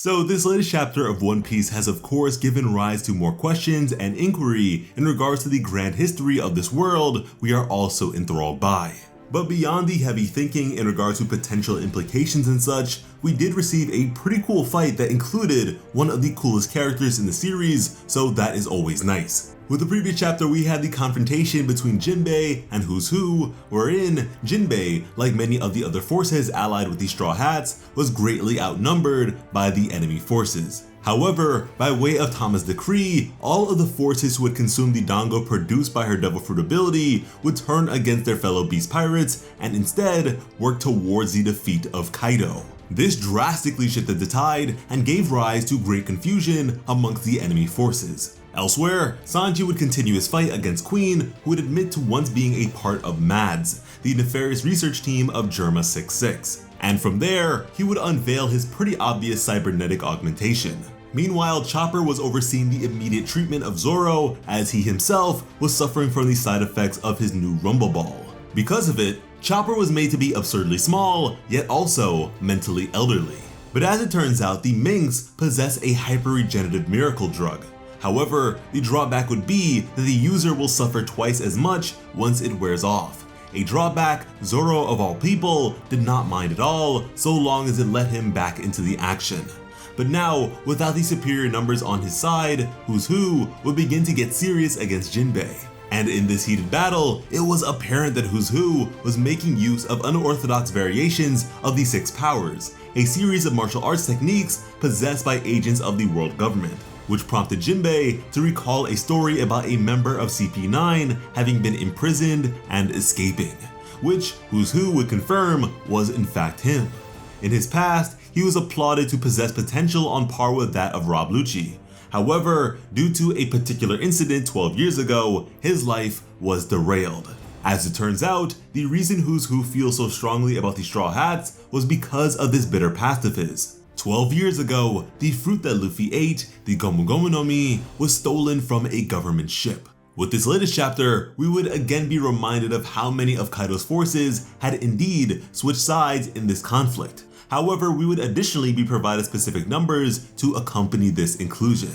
So this latest chapter of One Piece has of course given rise to more questions and inquiry in regards to the grand history of this world we are also enthralled by. But beyond the heavy thinking in regards to potential implications and such, we did receive a pretty cool fight that included one of the coolest characters in the series, so that is always nice. With the previous chapter, we had the confrontation between Jinbei and Who's Who, wherein Jinbei, like many of the other forces allied with the Straw Hats, was greatly outnumbered by the enemy forces. However, by way of Tama's decree, all of the forces who had consumed the dango produced by her devil fruit ability would turn against their fellow beast pirates and instead work towards the defeat of Kaido. This drastically shifted the tide and gave rise to great confusion amongst the enemy forces. Elsewhere, Sanji would continue his fight against Queen, who would admit to once being a part of MADS, the nefarious research team of Germa 66. And from there, he would unveil his pretty obvious cybernetic augmentation. Meanwhile, Chopper was overseeing the immediate treatment of Zoro, as he himself was suffering from the side effects of his new Rumble Ball. Because of it, Chopper was made to be absurdly small, yet also mentally elderly. But as it turns out, the Minks possess a hyper-regenerative miracle drug. However, the drawback would be that the user will suffer twice as much once it wears off. A drawback Zoro of all people did not mind at all, so long as it let him back into the action. But now, without the superior numbers on his side, Who's Who would begin to get serious against Jinbei. And in this heated battle, it was apparent that Who's Who was making use of unorthodox variations of the Six Powers, a series of martial arts techniques possessed by agents of the world government, which prompted Jinbei to recall a story about a member of CP9 having been imprisoned and escaping, which Who's Who would confirm was in fact him. In his past, he was applauded to possess potential on par with that of Rob Lucci. However, due to a particular incident 12 years ago, his life was derailed. As it turns out, the reason Who's Who feels so strongly about the Straw Hats was because of this bitter past of his. 12 years ago, the fruit that Luffy ate, the Gomu Gomu no Mi, was stolen from a government ship. With this latest chapter, we would again be reminded of how many of Kaido's forces had indeed switched sides in this conflict. However, we would additionally be provided specific numbers to accompany this inclusion.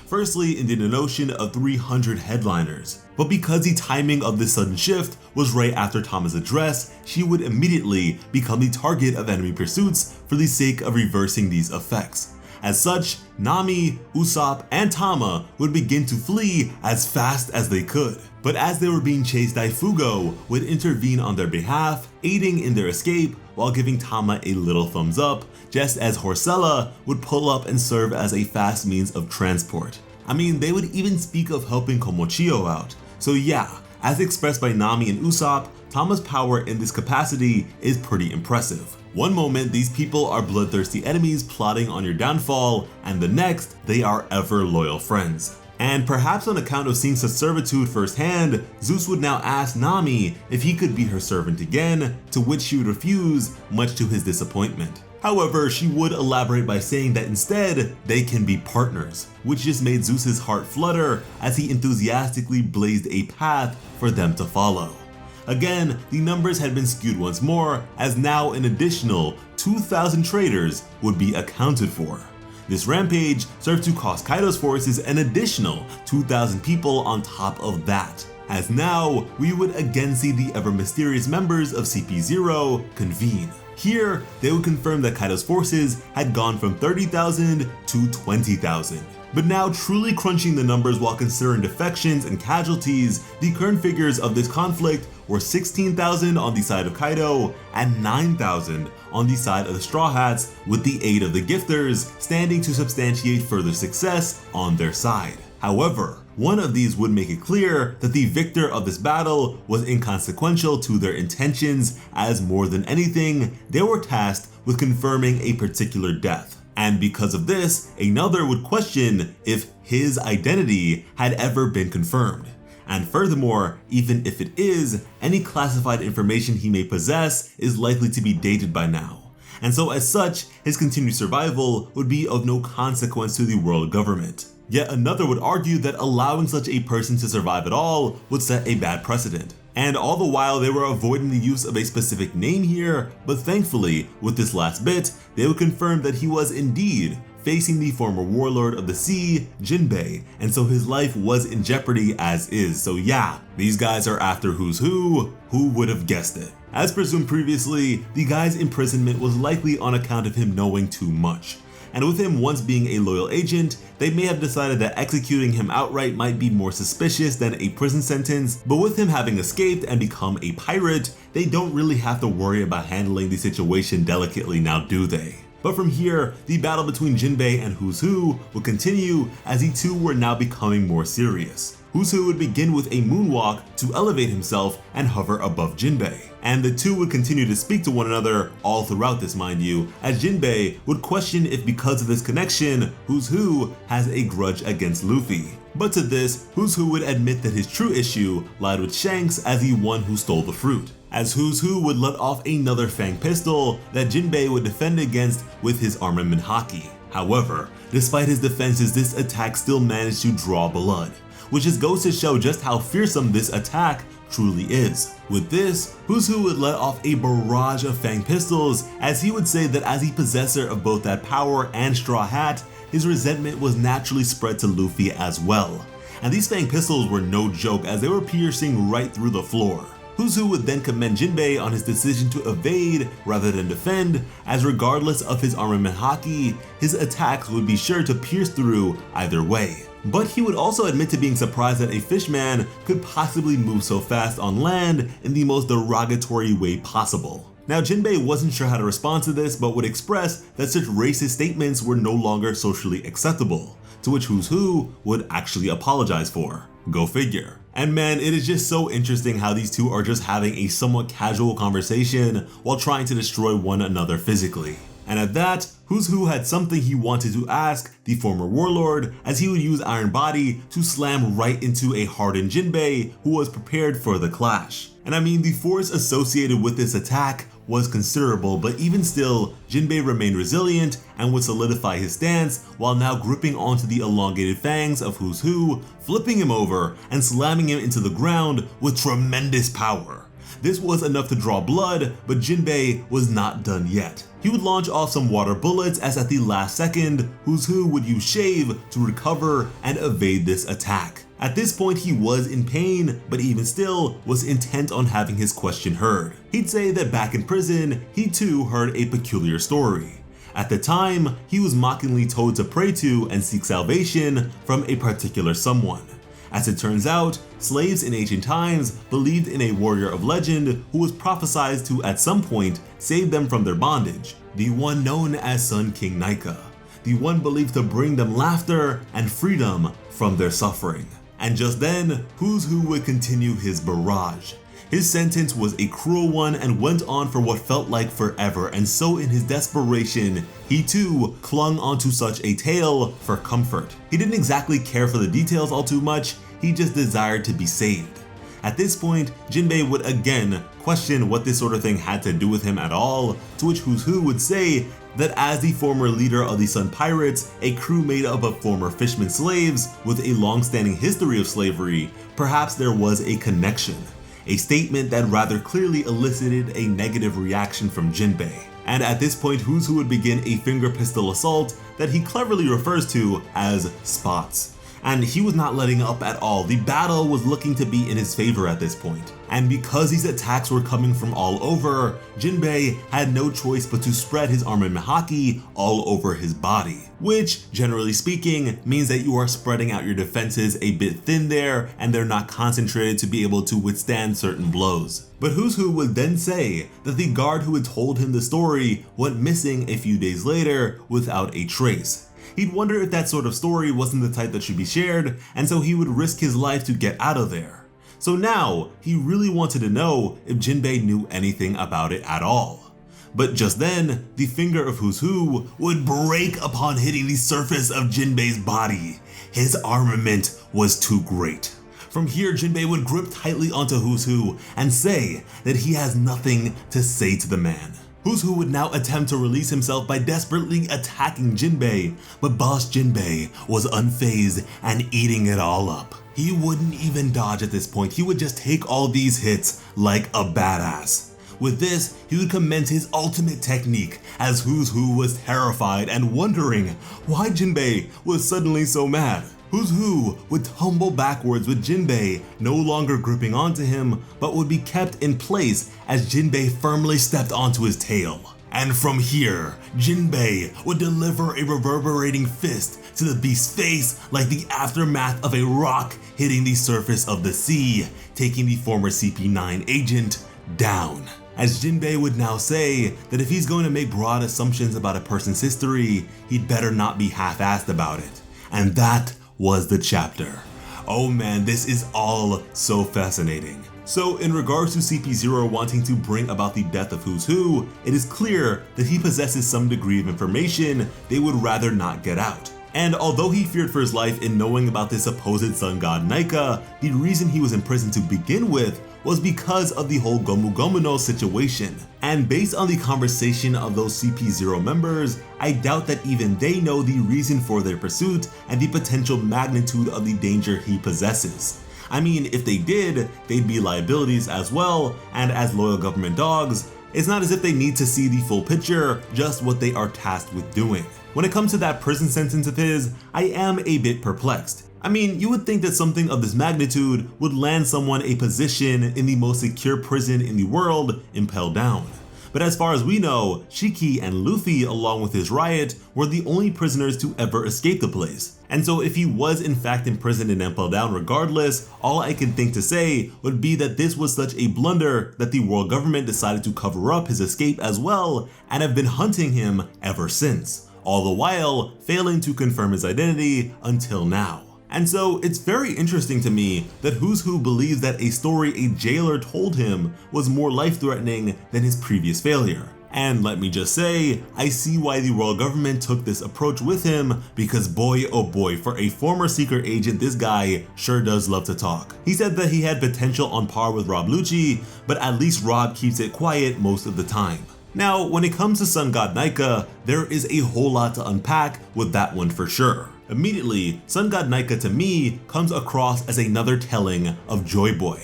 Firstly, in the notion of 300 headliners. But because the timing of this sudden shift was right after Tama's address, she would immediately become the target of enemy pursuits for the sake of reversing these effects. As such, Nami, Usopp, and Tama would begin to flee as fast as they could. But as they were being chased, Daifugo would intervene on their behalf, aiding in their escape while giving Tama a little thumbs up, just as Horcella would pull up and serve as a fast means of transport. I mean, they would even speak of helping Komochio out. So yeah, as expressed by Nami and Usopp, Tama's power in this capacity is pretty impressive. One moment, these people are bloodthirsty enemies plotting on your downfall, and the next, they are ever loyal friends. And perhaps on account of seeing such servitude firsthand, Zeus would now ask Nami if he could be her servant again, to which she would refuse, much to his disappointment. However, she would elaborate by saying that instead, they can be partners, which just made Zeus's heart flutter as he enthusiastically blazed a path for them to follow. Again, the numbers had been skewed once more, as now an additional 2,000 traders would be accounted for. This rampage served to cost Kaido's forces an additional 2,000 people on top of that, as now we would again see the ever mysterious members of CP0 convene. Here, they would confirm that Kaido's forces had gone from 30,000 to 20,000. But now, truly crunching the numbers while considering defections and casualties, the current figures of this conflict were 16,000 on the side of Kaido and 9,000 on the side of the Straw Hats, with the aid of the gifters standing to substantiate further success on their side. However, one of these would make it clear that the victor of this battle was inconsequential to their intentions, as more than anything, they were tasked with confirming a particular death. And because of this, another would question if his identity had ever been confirmed. And furthermore, even if it is, any classified information he may possess is likely to be dated by now. And so as such, his continued survival would be of no consequence to the world government. Yet another would argue that allowing such a person to survive at all would set a bad precedent. And all the while they were avoiding the use of a specific name here, but thankfully, with this last bit, they would confirm that he was indeed facing the former warlord of the sea, Jinbei, and so his life was in jeopardy as is. So yeah, these guys are after Who's Who would have guessed it? As presumed previously, the guy's imprisonment was likely on account of him knowing too much. And with him once being a loyal agent, they may have decided that executing him outright might be more suspicious than a prison sentence, but with him having escaped and become a pirate, they don't really have to worry about handling the situation delicately now, do they? But from here, the battle between Jinbei and Who's Who would continue as the two were now becoming more serious. Who's Who would begin with a moonwalk to elevate himself and hover above Jinbei. And the two would continue to speak to one another all throughout this, mind you, as Jinbei would question if because of this connection, Who's Who has a grudge against Luffy. But to this, Who's Who would admit that his true issue lied with Shanks as the one who stole the fruit. As Who's Who would let off another fang pistol that Jinbei would defend against with his armament haki. However, despite his defenses, this attack still managed to draw blood, which just goes to show just how fearsome this attack truly is. With this, Who's Who would let off a barrage of fang pistols, as he would say that as the possessor of both that power and straw hat, his resentment was naturally spread to Luffy as well. And these fang pistols were no joke, as they were piercing right through the floor. Who's Who would then commend Jinbei on his decision to evade rather than defend, as regardless of his armament haki, his attacks would be sure to pierce through either way. But he would also admit to being surprised that a fishman could possibly move so fast on land in the most derogatory way possible. Now Jinbei wasn't sure how to respond to this, but would express that such racist statements were no longer socially acceptable, to which Who's Who would actually apologize for. Go figure. And man, it is just so interesting how these two are just having a somewhat casual conversation while trying to destroy one another physically. And at that, Who's Who had something he wanted to ask the former warlord, as he would use Iron Body to slam right into a hardened Jinbei who was prepared for the clash. And I mean, the force associated with this attack was considerable, but even still, Jinbei remained resilient and would solidify his stance while now gripping onto the elongated fangs of Who's Who, flipping him over and slamming him into the ground with tremendous power. This was enough to draw blood, but Jinbei was not done yet. He would launch off some water bullets, as at the last second, Who's Who would use Shave to recover and evade this attack. At this point he was in pain, but even still was intent on having his question heard. He'd say that back in prison, he too heard a peculiar story. At the time, he was mockingly told to pray to and seek salvation from a particular someone. As it turns out, slaves in ancient times believed in a warrior of legend who was prophesied to at some point save them from their bondage, the one known as Sun King Nika, the one believed to bring them laughter and freedom from their suffering. And just then, Who's Who would continue his barrage. His sentence was a cruel one and went on for what felt like forever, and so in his desperation, he too clung onto such a tale for comfort. He didn't exactly care for the details all too much, he just desired to be saved. At this point, Jinbei would again question what this sort of thing had to do with him at all, to which Who's Who would say that as the former leader of the Sun Pirates, a crew made up of former fishermen slaves with a long-standing history of slavery, perhaps there was a connection. A statement that rather clearly elicited a negative reaction from Jinbei. And at this point, Who's Who would begin a finger pistol assault that he cleverly refers to as spots. And he was not letting up at all. The battle was looking to be in his favor at this point. And because these attacks were coming from all over, Jinbei had no choice but to spread his armament haki all over his body. Which, generally speaking, means that you are spreading out your defenses a bit thin there, and they're not concentrated to be able to withstand certain blows. But Who's Who would then say that the guard who had told him the story went missing a few days later without a trace. He'd wonder if that sort of story wasn't the type that should be shared, and so he would risk his life to get out of there. So now, he really wanted to know if Jinbei knew anything about it at all. But just then, the finger of Who's Who would break upon hitting the surface of Jinbei's body. His armament was too great. From here, Jinbei would grip tightly onto Who's Who and say that he has nothing to say to the man. Who's Who would now attempt to release himself by desperately attacking Jinbei, but Boss Jinbei was unfazed and eating it all up. He wouldn't even dodge at this point, he would just take all these hits like a badass. With this, he would commence his ultimate technique, as Who's Who was terrified and wondering why Jinbei was suddenly so mad. Who's Who would tumble backwards with Jinbei no longer gripping onto him, but would be kept in place as Jinbei firmly stepped onto his tail. And from here, Jinbei would deliver a reverberating fist to the beast's face like the aftermath of a rock hitting the surface of the sea, taking the former CP9 agent down. As Jinbei would now say that if he's going to make broad assumptions about a person's history, he'd better not be half-assed about it. And that was the chapter. Oh man, this is all so fascinating. So in regards to CP0 wanting to bring about the death of Who's Who, it is clear that he possesses some degree of information they would rather not get out. And although he feared for his life in knowing about this supposed sun god Nika, the reason he was imprisoned to begin with was because of the whole Gomu Gomu no situation. And based on the conversation of those CP0 members, I doubt that even they know the reason for their pursuit and the potential magnitude of the danger he possesses. I mean, if they did, they'd be liabilities as well, and as loyal government dogs, it's not as if they need to see the full picture, just what they are tasked with doing. When it comes to that prison sentence of his, I am a bit perplexed. I mean, you would think that something of this magnitude would land someone a position in the most secure prison in the world impelled down. But as far as we know, Shiki and Luffy, along with his riot, were the only prisoners to ever escape the place. And so if he was in fact imprisoned and impelled down regardless, all I can think to say would be that this was such a blunder that the world government decided to cover up his escape as well and have been hunting him ever since, all the while failing to confirm his identity until now. And so it's very interesting to me that Who's Who believes that a story a jailer told him was more life-threatening than his previous failure. And let me just say, I see why the royal government took this approach with him, because boy oh boy, for a former secret agent, this guy sure does love to talk. He said that he had potential on par with Rob Lucci, but at least Rob keeps it quiet most of the time. Now, when it comes to Sun God Nika, there is a whole lot to unpack with that one for sure. Immediately, Sun God Nika to me comes across as another telling of Joy Boy.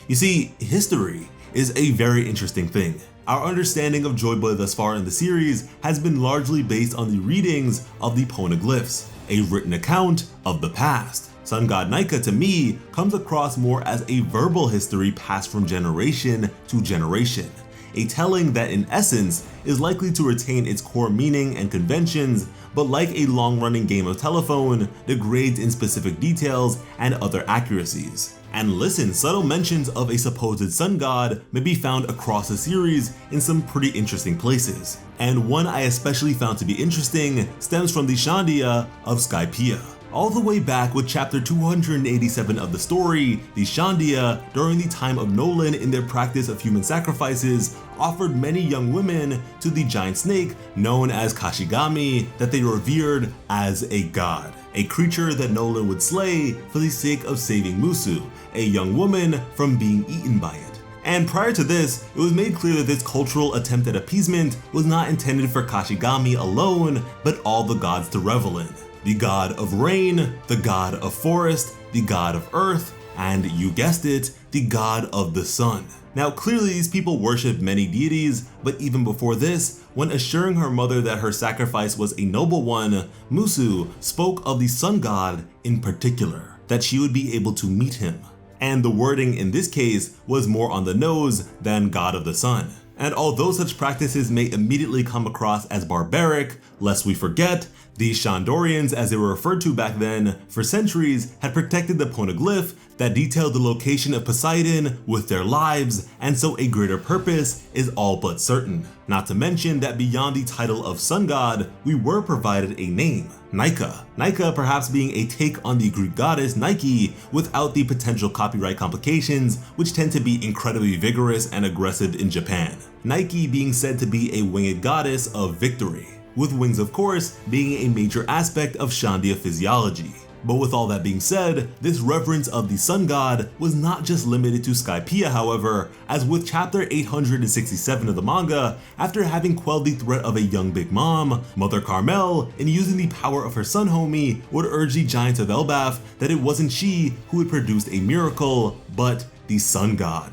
You see, history is a very interesting thing. Our understanding of Joy Boy thus far in the series has been largely based on the readings of the poneglyphs, a written account of the past. Sun God Nika to me comes across more as a verbal history passed from generation to generation, a telling that in essence is likely to retain its core meaning and conventions, but like a long-running game of telephone, degrades in specific details and other accuracies. And listen, subtle mentions of a supposed sun god may be found across the series in some pretty interesting places. And one I especially found to be interesting stems from the Shandia of Skypiea. All the way back with chapter 287 of the story, the Shandia, during the time of Nolan in their practice of human sacrifices, offered many young women to the giant snake known as Kashigami that they revered as a god, a creature that Nolan would slay for the sake of saving Musu, a young woman, from being eaten by it. And prior to this, it was made clear that this cultural attempt at appeasement was not intended for Kashigami alone, but all the gods to revel in. The god of rain, the god of forest, the god of earth, and you guessed it, the god of the sun. Now clearly these people worshipped many deities, but even before this, when assuring her mother that her sacrifice was a noble one, Musu spoke of the sun god in particular, that she would be able to meet him. And the wording in this case was more on the nose than god of the sun. And although such practices may immediately come across as barbaric, lest we forget, these Shandorians, as they were referred to back then, for centuries had protected the poneglyph that detailed the location of Poseidon with their lives, and so a greater purpose is all but certain. Not to mention that beyond the title of sun god, we were provided a name, Nika. Nika perhaps being a take on the Greek goddess Nike without the potential copyright complications which tend to be incredibly vigorous and aggressive in Japan. Nike being said to be a winged goddess of victory, with wings of course being a major aspect of Shandia physiology. But with all that being said, this reverence of the sun god was not just limited to Skypiea however, as with chapter 867 of the manga, after having quelled the threat of a young Big Mom, Mother Carmel, in using the power of her sun homie, would urge the giants of Elbaf that it wasn't she who had produced a miracle, but the sun god.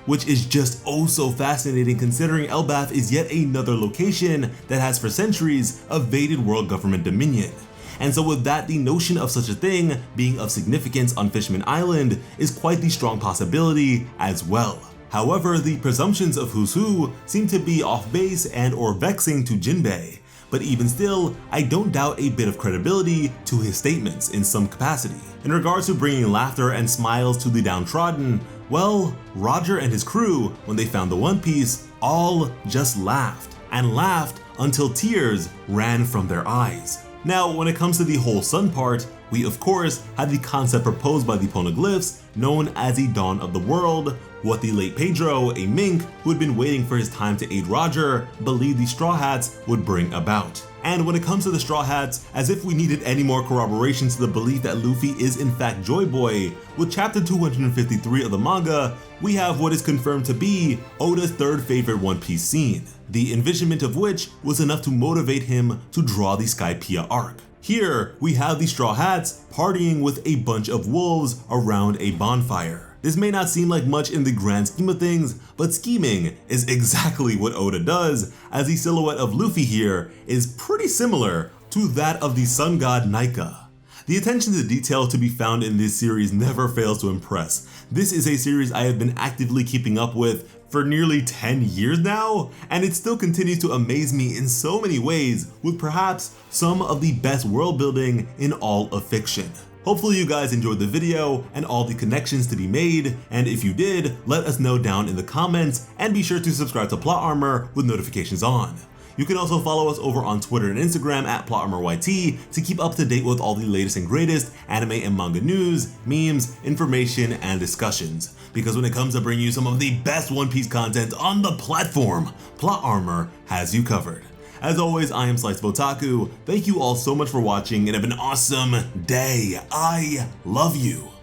which is just oh so fascinating considering Elbaf is yet another location that has for centuries evaded world government dominion. And so with that, the notion of such a thing being of significance on Fishman Island is quite the strong possibility as well. However, the presumptions of who's who seem to be off base and or vexing to Jinbei, but even still, I don't doubt a bit of credibility to his statements in some capacity. In regards to bringing laughter and smiles to the downtrodden, well, Roger and his crew, when they found the One Piece, all just laughed, and laughed until tears ran from their eyes. Now, when it comes to the whole sun part, we of course had the concept proposed by the poneglyphs known as the Dawn of the World, what the late Pedro, a mink who had been waiting for his time to aid Roger, believed the Straw Hats would bring about. And when it comes to the Straw Hats, as if we needed any more corroboration to the belief that Luffy is in fact Joy Boy, with chapter 253 of the manga, we have what is confirmed to be Oda's third favorite One Piece scene, the envisionment of which was enough to motivate him to draw the Skypiea arc. Here, we have the Straw Hats partying with a bunch of wolves around a bonfire. This may not seem like much in the grand scheme of things, but scheming is exactly what Oda does, as the silhouette of Luffy here is pretty similar to that of the sun god Nika. The attention to detail to be found in this series never fails to impress. This is a series I have been actively keeping up with for nearly 10 years now, and it still continues to amaze me in so many ways, with perhaps some of the best world building in all of fiction. Hopefully you guys enjoyed the video and all the connections to be made, and if you did, let us know down in the comments, and be sure to subscribe to Plot Armor with notifications on. You can also follow us over on Twitter and Instagram at PlotArmorYT to keep up to date with all the latest and greatest anime and manga news, memes, information, and discussions. Because when it comes to bringing you some of the best One Piece content on the platform, Plot Armor has you covered. As always, I am Slice of Otaku. Thank you all so much for watching and have an awesome day. I love you.